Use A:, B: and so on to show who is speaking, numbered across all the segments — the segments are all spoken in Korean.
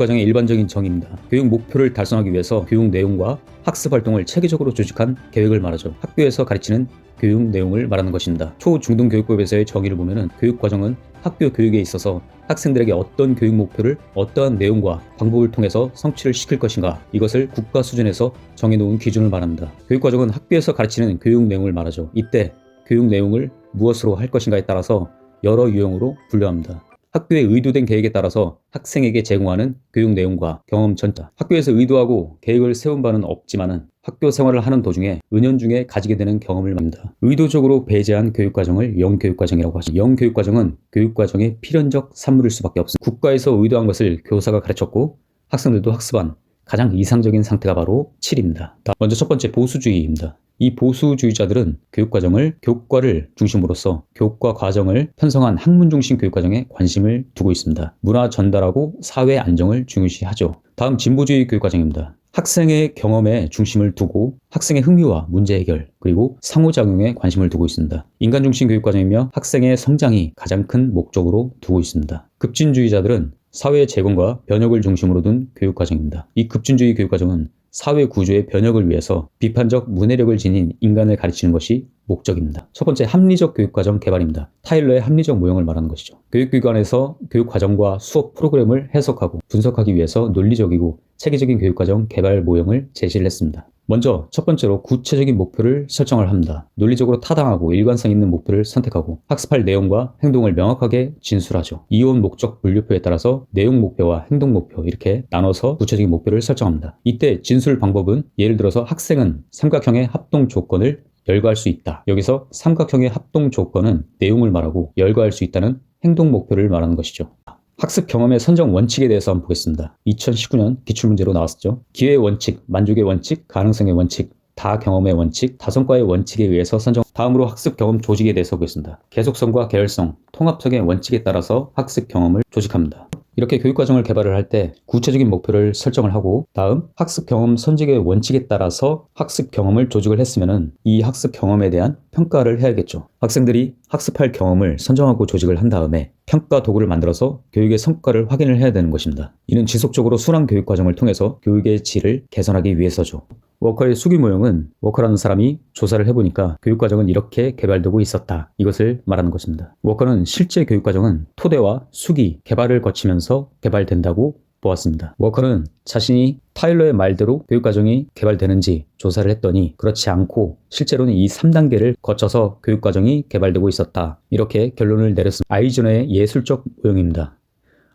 A: 교육과정의 일반적인 정의입니다. 교육 목표를 달성하기 위해서 교육 내용과 학습 활동을 체계적으로 조직한 계획을 말하죠. 학교에서 가르치는 교육 내용을 말하는 것입니다. 초중등교육법에서의 정의를 보면은 교육과정은 학교 교육에 있어서 학생들에게 어떤 교육 목표를 어떠한 내용과 방법을 통해서 성취를 시킬 것인가, 이것을 국가 수준에서 정해놓은 기준을 말합니다. 교육과정은 학교에서 가르치는 교육 내용을 말하죠. 이때 교육 내용을 무엇으로 할 것인가에 따라서 여러 유형으로 분류합니다. 학교의 의도된 계획에 따라서 학생에게 제공하는 교육 내용과 경험 전차. 학교에서 의도하고 계획을 세운 바는 없지만은 학교 생활을 하는 도중에 은연중에 가지게 되는 경험을 말합니다. 의도적으로 배제한 교육과정을 영교육과정이라고 하죠. 영교육과정은 교육과정의 필연적 산물일 수밖에 없습니다. 국가에서 의도한 것을 교사가 가르쳤고 학생들도 학습한 가장 이상적인 상태가 바로 7입니다. 먼저 첫 번째, 보수주의입니다. 이 보수주의자들은 교육과정을 교과를 중심으로써 교과 과정을 편성한 학문 중심 교육과정에 관심을 두고 있습니다. 문화 전달하고 사회 안정을 중요시하죠. 다음, 진보주의 교육과정입니다. 학생의 경험에 중심을 두고 학생의 흥미와 문제 해결, 그리고 상호작용에 관심을 두고 있습니다. 인간 중심 교육과정이며 학생의 성장이 가장 큰 목적으로 두고 있습니다. 급진주의자들은 사회 재건과 변혁을 중심으로 둔 교육과정입니다. 이 급진주의 교육과정은 사회 구조의 변혁을 위해서 비판적 문해력을 지닌 인간을 가르치는 것이 목적입니다. 첫 번째, 합리적 교육과정 개발입니다. 타일러의 합리적 모형을 말하는 것이죠. 교육기관에서 교육과정과 수업 프로그램을 해석하고 분석하기 위해서 논리적이고 체계적인 교육과정 개발 모형을 제시를 했습니다. 먼저 첫 번째로 구체적인 목표를 설정을 합니다. 논리적으로 타당하고 일관성 있는 목표를 선택하고 학습할 내용과 행동을 명확하게 진술하죠. 이온 목적 분류표에 따라서 내용 목표와 행동 목표 이렇게 나눠서 구체적인 목표를 설정합니다. 이때 진술 방법은 예를 들어서 학생은 삼각형의 합동 조건을 열거할 수 있다. 여기서 삼각형의 합동 조건은 내용을 말하고 열거할 수 있다는 행동 목표를 말하는 것이죠. 학습 경험의 선정 원칙에 대해서 한번 보겠습니다. 2019년 기출문제로 나왔었죠. 기회의 원칙, 만족의 원칙, 가능성의 원칙, 다 경험의 원칙, 다성과의 원칙에 의해서 선정. 다음으로 학습 경험 조직에 대해서 보겠습니다. 계속성과 계열성, 통합성의 원칙에 따라서 학습 경험을 조직합니다. 이렇게 교육과정을 개발을 할 때 구체적인 목표를 설정을 하고, 다음 학습 경험 선직의 원칙에 따라서 학습 경험을 조직을 했으면은 이 학습 경험에 대한 평가를 해야겠죠. 학생들이 학습할 경험을 선정하고 조직을 한 다음에 평가 도구를 만들어서 교육의 성과를 확인을 해야 되는 것입니다. 이는 지속적으로 순환 교육과정을 통해서 교육의 질을 개선하기 위해서죠. 워커의 수기 모형은 워커라는 사람이 조사를 해보니까 교육과정은 이렇게 개발되고 있었다, 이것을 말하는 것입니다. 워커는 실제 교육과정은 토대와 수기, 개발을 거치면서 개발된다고 보았습니다. 워커는 자신이 타일러의 말대로 교육과정이 개발되는지 조사를 했더니 그렇지 않고 실제로는 이 3단계를 거쳐서 교육과정이 개발되고 있었다, 이렇게 결론을 내렸습니다. 아이즈너의 예술적 모형입니다.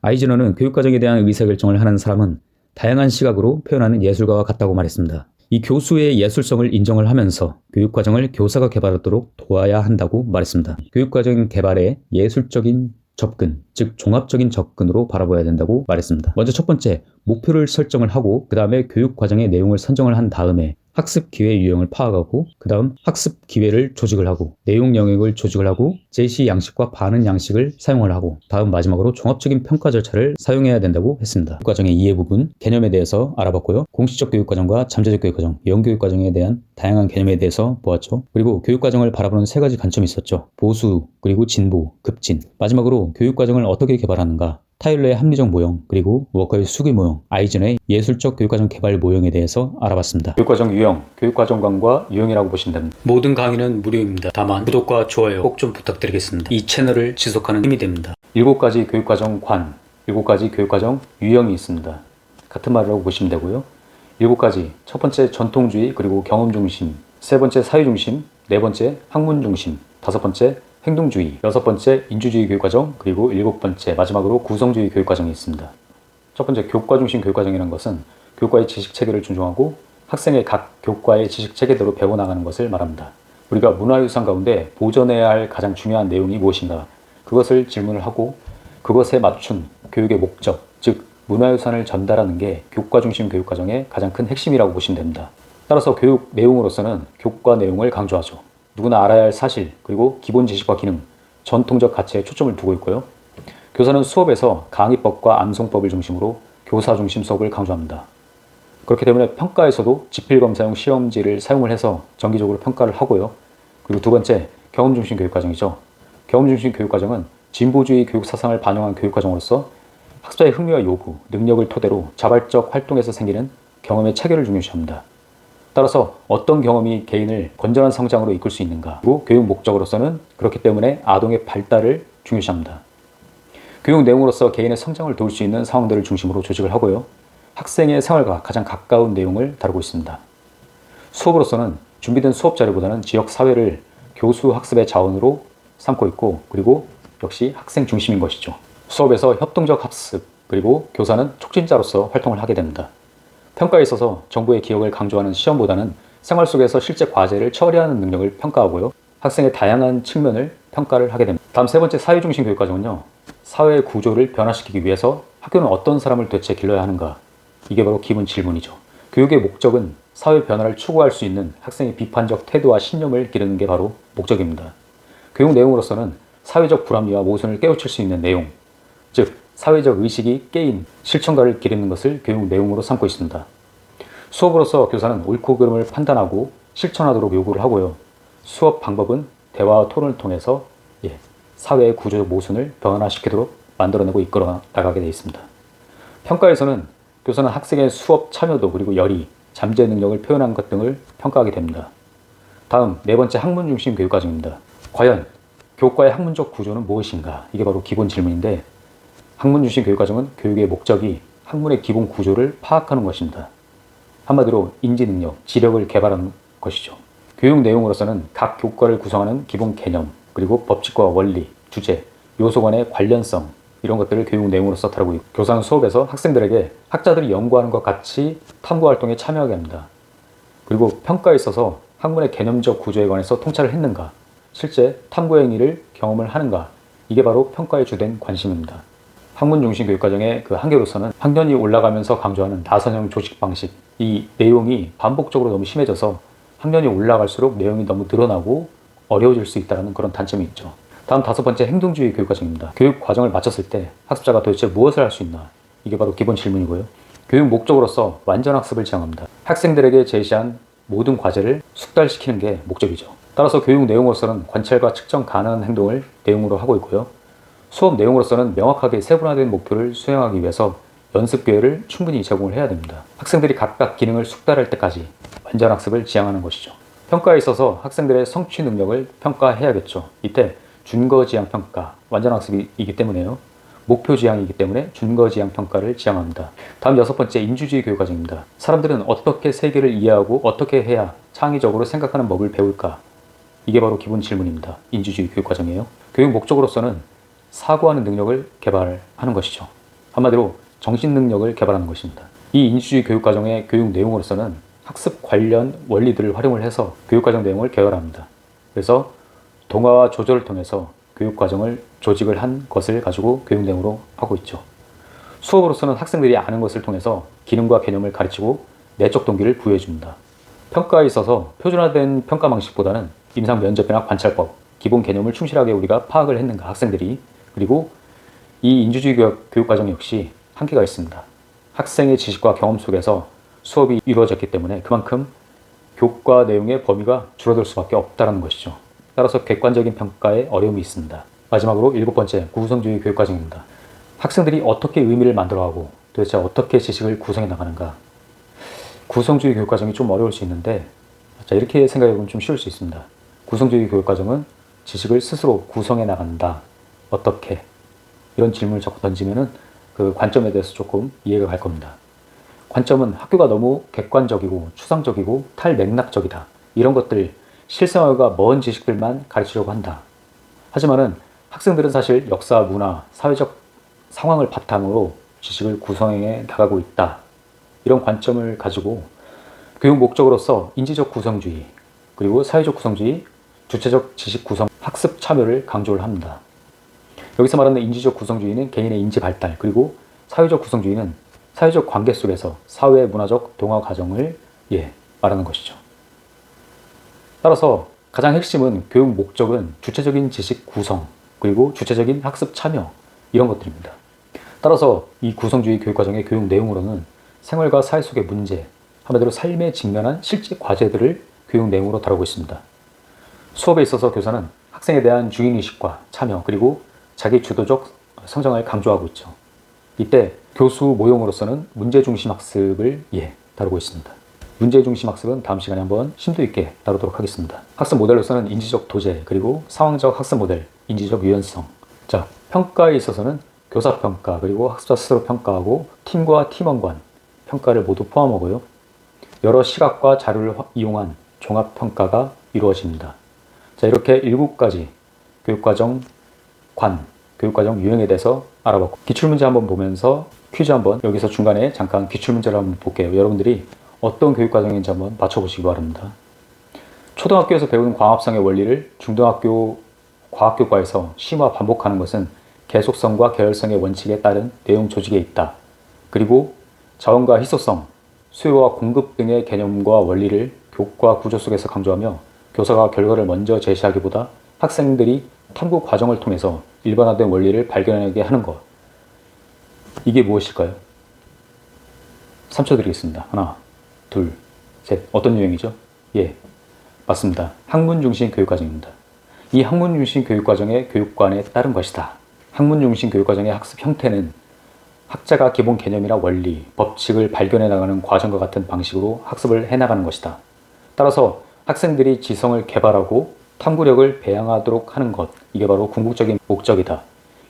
A: 아이즈너는 교육과정에 대한 의사결정을 하는 사람은 다양한 시각으로 표현하는 예술가와 같다고 말했습니다. 이 교수의 예술성을 인정을 하면서 교육과정을 교사가 개발하도록 도와야 한다고 말했습니다. 교육과정 개발에 예술적인 접근, 즉 종합적인 접근으로 바라봐야 된다고 말했습니다. 먼저 첫 번째, 목표를 설정을 하고 그 다음에 교육과정의 내용을 선정을 한 다음에 학습 기회 유형을 파악하고 그 다음 학습 기회를 조직을 하고 내용 영역을 조직을 하고 제시 양식과 반응 양식을 사용을 하고 다음 마지막으로 종합적인 평가 절차를 사용해야 된다고 했습니다. 교육과정의 이해 부분, 개념에 대해서 알아봤고요. 공식적 교육과정과 잠재적 교육과정, 영교육과정에 대한 다양한 개념에 대해서 보았죠. 그리고 교육과정을 바라보는 세 가지 관점이 있었죠. 보수, 그리고 진보, 급진. 마지막으로 교육과정을 어떻게 개발하는가, 타일러의 합리적 모형, 그리고 워커의 수기 모형, 아이즈너의 예술적 교육과정 개발 모형에 대해서 알아봤습니다. 교육과정 유형, 교육과정관과 유형이라고 보시면 됩니다. 모든 강의는 무료입니다. 다만 구독과 좋아요 꼭 좀 부탁드리겠습니다. 이 채널을 지속하는 힘이 됩니다. 7가지 교육과정관, 7가지 교육과정 유형이 있습니다. 같은 말이라고 보시면 되고요. 7가지, 첫 번째 전통주의 그리고 경험 중심, 세 번째 사회 중심, 네 번째 학문 중심, 다섯 번째 행동주의, 여섯 번째 인주주의 교육과정, 그리고 일곱 번째 마지막으로 구성주의 교육과정이 있습니다. 첫 번째 교과 중심 교육과정이라는 것은 교과의 지식체계를 존중하고 학생의 각 교과의 지식체계대로 배워나가는 것을 말합니다. 우리가 문화유산 가운데 보존해야 할 가장 중요한 내용이 무엇인가, 그것을 질문을 하고 그것에 맞춘 교육의 목적, 즉 문화유산을 전달하는 게 교과 중심 교육과정의 가장 큰 핵심이라고 보시면 됩니다. 따라서 교육 내용으로서는 교과 내용을 강조하죠. 누구나 알아야 할 사실, 그리고 기본 지식과 기능, 전통적 가치에 초점을 두고 있고요. 교사는 수업에서 강의법과 암송법을 중심으로 교사 중심 수업을 강조합니다. 그렇기 때문에 평가에서도 지필검사용 시험지를 사용을 해서 정기적으로 평가를 하고요. 그리고 두 번째, 경험 중심 교육과정이죠. 경험 중심 교육과정은 진보주의 교육 사상을 반영한 교육과정으로서 학습자의 흥미와 요구, 능력을 토대로 자발적 활동에서 생기는 경험의 체계를 중요시합니다. 따라서 어떤 경험이 개인을 건전한 성장으로 이끌 수 있는가, 그리고 교육 목적으로서는 그렇기 때문에 아동의 발달을 중요시합니다. 교육 내용으로서 개인의 성장을 도울 수 있는 상황들을 중심으로 조직을 하고요. 학생의 생활과 가장 가까운 내용을 다루고 있습니다. 수업으로서는 준비된 수업 자료보다는 지역 사회를 교수 학습의 자원으로 삼고 있고, 그리고 역시 학생 중심인 것이죠. 수업에서 협동적 학습, 그리고 교사는 촉진자로서 활동을 하게 됩니다. 평가에 있어서 정보의 기억을 강조하는 시험보다는 생활 속에서 실제 과제를 처리하는 능력을 평가하고요. 학생의 다양한 측면을 평가를 하게 됩니다. 다음 세 번째 사회중심 교육과정은요. 사회 구조를 변화시키기 위해서 학교는 어떤 사람을 도대체 길러야 하는가? 이게 바로 기본 질문이죠. 교육의 목적은 사회 변화를 추구할 수 있는 학생의 비판적 태도와 신념을 기르는 게 바로 목적입니다. 교육 내용으로서는 사회적 불합리와 모순을 깨우칠 수 있는 내용, 즉 사회적 의식이 깨인 실천가를 기르는 것을 교육 내용으로 삼고 있습니다. 수업으로서 교사는 옳고 그름을 판단하고 실천하도록 요구를 하고요. 수업 방법은 대화와 토론을 통해서 사회의 구조적 모순을 변화시키도록 만들어내고 이끌어 나가게 되어 있습니다. 평가에서는 교사는 학생의 수업 참여도, 그리고 열의, 잠재 능력을 표현한 것 등을 평가하게 됩니다. 다음 네 번째 학문 중심 교육 과정입니다. 과연 교과의 학문적 구조는 무엇인가? 이게 바로 기본 질문인데, 학문 중심 교육 과정은 교육의 목적이 학문의 기본 구조를 파악하는 것입니다. 한마디로 인지 능력, 지력을 개발하는 것이죠. 교육 내용으로서는 각 교과를 구성하는 기본 개념, 그리고 법칙과 원리, 주제, 요소 간의 관련성, 이런 것들을 교육 내용으로서 다루고 있고, 교사는 수업에서 학생들에게 학자들이 연구하는 것 같이 탐구 활동에 참여하게 합니다. 그리고 평가에 있어서 학문의 개념적 구조에 관해서 통찰을 했는가, 실제 탐구 행위를 경험을 하는가, 이게 바로 평가의 주된 관심입니다. 학문 중심 교육 과정의 그 한계로서는 학년이 올라가면서 강조하는 나선형 조직 방식, 이 내용이 반복적으로 너무 심해져서 학년이 올라갈수록 내용이 너무 늘어나고 어려워질 수 있다는 그런 단점이 있죠. 다음 다섯 번째 행동주의 교육 과정입니다. 교육 과정을 마쳤을 때 학습자가 도대체 무엇을 할 수 있나? 이게 바로 기본 질문이고요. 교육 목적으로서 완전 학습을 지향합니다. 학생들에게 제시한 모든 과제를 숙달시키는 게 목적이죠. 따라서 교육 내용으로서는 관찰과 측정 가능한 행동을 내용으로 하고 있고요. 수업 내용으로서는 명확하게 세분화된 목표를 수행하기 위해서 연습 기회를 충분히 제공을 해야 됩니다. 학생들이 각각 기능을 숙달할 때까지 완전 학습을 지향하는 것이죠. 평가에 있어서 학생들의 성취 능력을 평가해야겠죠. 이때 준거지향 평가, 완전 학습이기 때문에요. 목표 지향이기 때문에 준거지향 평가를 지향합니다. 다음 여섯 번째 인주주의 교육 과정입니다. 사람들은 어떻게 세계를 이해하고 어떻게 해야 창의적으로 생각하는 법을 배울까? 이게 바로 기본 질문입니다. 인주주의 교육 과정이에요. 교육 목적으로서는 사고하는 능력을 개발하는 것이죠. 한마디로 정신 능력을 개발하는 것입니다. 이 인주주의 교육 과정의 교육 내용으로서는 학습 관련 원리들을 활용을 해서 교육 과정 내용을 개발합니다. 그래서 동화와 조절을 통해서 교육 과정을 조직을 한 것을 가지고 교육 내용으로 하고 있죠. 수업으로서는 학생들이 아는 것을 통해서 기능과 개념을 가르치고 내적 동기를 부여해 줍니다. 평가에 있어서 표준화된 평가 방식보다는 임상 면접이나 관찰법, 기본 개념을 충실하게 우리가 파악을 했는가, 학생들이. 그리고 이 인주주의 교육 과정 역시 한계가 있습니다. 학생의 지식과 경험 속에서 수업이 이루어졌기 때문에 그만큼 교과 내용의 범위가 줄어들 수밖에 없다는 것이죠. 따라서 객관적인 평가에 어려움이 있습니다. 마지막으로 일곱 번째, 구성주의 교육 과정입니다. 학생들이 어떻게 의미를 만들어가고 도대체 어떻게 지식을 구성해 나가는가. 구성주의 교육 과정이 좀 어려울 수 있는데, 이렇게 생각해보면 좀 쉬울 수 있습니다. 구성주의 교육 과정은 지식을 스스로 구성해 나간다. 어떻게? 이런 질문을 자꾸 던지면은 그 관점에 대해서 조금 이해가 갈 겁니다. 관점은 학교가 너무 객관적이고 추상적이고 탈맥락적이다. 이런 것들, 실생활과 먼 지식들만 가르치려고 한다. 하지만은 학생들은 사실 역사, 문화, 사회적 상황을 바탕으로 지식을 구성해 나가고 있다. 이런 관점을 가지고 교육 목적으로서 인지적 구성주의, 그리고 사회적 구성주의, 주체적 지식 구성, 학습 참여를 강조를 합니다. 여기서 말하는 인지적 구성주의는 개인의 인지 발달, 그리고 사회적 구성주의는 사회적 관계 속에서 사회 문화적 동화 과정을 말하는 것이죠. 따라서 가장 핵심은 교육 목적은 주체적인 지식 구성, 그리고 주체적인 학습 참여, 이런 것들입니다. 따라서 이 구성주의 교육 과정의 교육 내용으로는 생활과 사회 속의 문제, 한마디로 삶에 직면한 실제 과제들을 교육 내용으로 다루고 있습니다. 수업에 있어서 교사는 학생에 대한 주인의식과 참여, 그리고 자기 주도적 성장을 강조하고 있죠. 이때 교수 모형으로서는 문제중심 학습을 다루고 있습니다. 문제중심 학습은 다음 시간에 한번 심도 있게 다루도록 하겠습니다. 학습 모델로서는 인지적 도제, 그리고 상황적 학습 모델, 인지적 유연성. 자, 평가에 있어서는 교사평가, 그리고 학습자 스스로 평가하고 팀과 팀원 간 평가를 모두 포함하고요. 여러 시각과 자료를 이용한 종합평가가 이루어집니다. 자, 이렇게 7가지 교육과정 교육과정 유형에 대해서 알아봤고, 기출문제 한번 보면서 퀴즈 한번 여기서 중간에 잠깐 기출문제를 한번 볼게요. 여러분들이 어떤 교육과정인지 한번 맞춰보시기 바랍니다. 초등학교에서 배우는 광합성의 원리를 중등학교 과학교과에서 심화 반복하는 것은 계속성과 계열성의 원칙에 따른 내용 조직에 있다. 그리고 자원과 희소성, 수요와 공급 등의 개념과 원리를 교과 구조 속에서 강조하며 교사가 결과를 먼저 제시하기보다 학생들이 탐구 과정을 통해서 일반화된 원리를 발견하게 하는 것. 이게 무엇일까요? 3초 드리겠습니다. 하나, 둘, 셋. 어떤 유형이죠? 맞습니다. 학문 중심 교육과정입니다. 이 학문 중심 교육과정의 교육관에 따른 것이다. 학문 중심 교육과정의 학습 형태는 학자가 기본 개념이나 원리, 법칙을 발견해 나가는 과정과 같은 방식으로 학습을 해나가는 것이다. 따라서 학생들이 지성을 개발하고 탐구력을 배양하도록 하는 것, 이게 바로 궁극적인 목적이다.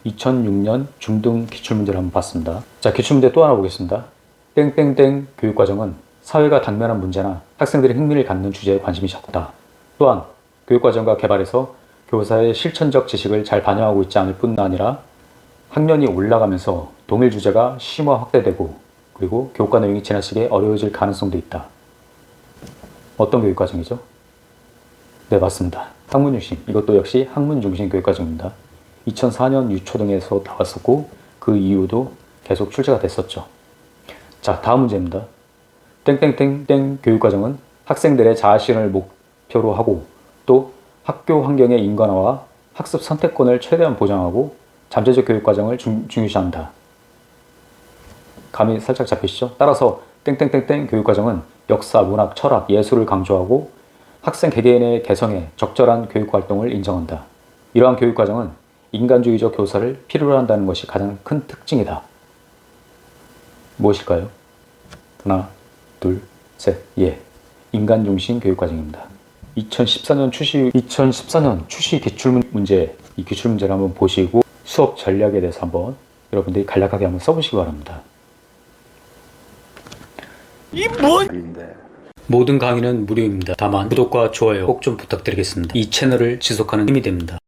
A: 2006년 중등 기출문제를 한번 봤습니다. 자, 기출문제 또 하나 보겠습니다. 땡땡땡 교육과정은 사회가 당면한 문제나 학생들이 흥미를 갖는 주제에 관심이 적다. 또한 교육과정과 개발에서 교사의 실천적 지식을 잘 반영하고 있지 않을 뿐 아니라 학년이 올라가면서 동일 주제가 심화 확대되고, 그리고 교과 내용이 지나치게 어려워질 가능성도 있다. 어떤 교육과정이죠? 네, 맞습니다. 학문 중심. 이것도 역시 학문 중심 교육과정입니다. 2004년 유초등에서 나왔었고 그 이후도 계속 출제가 됐었죠. 자, 다음 문제입니다. 땡땡땡땡 교육과정은 학생들의 자아실현을 목표로 하고 또 학교 환경의 인간화와 학습 선택권을 최대한 보장하고 잠재적 교육과정을 중요시한다. 감이 살짝 잡히시죠? 따라서 땡땡땡땡 교육과정은 역사, 문학, 철학, 예술을 강조하고 학생 개개인의 개성에 적절한 교육활동을 인정한다. 이러한 교육과정은 인간주의적 교사를 필요로 한다는 것이 가장 큰 특징이다. 무엇일까요? 하나, 둘, 셋. 인간중심 교육과정입니다. 2014년 출시 기출문제, 이 기출문제를 한번 보시고 수업 전략에 대해서 한번 여러분들이 간략하게 한번 써보시기 바랍니다. 모든 강의는 무료입니다. 다만 구독과 좋아요 꼭 좀 부탁드리겠습니다. 이 채널을 지속하는 힘이 됩니다.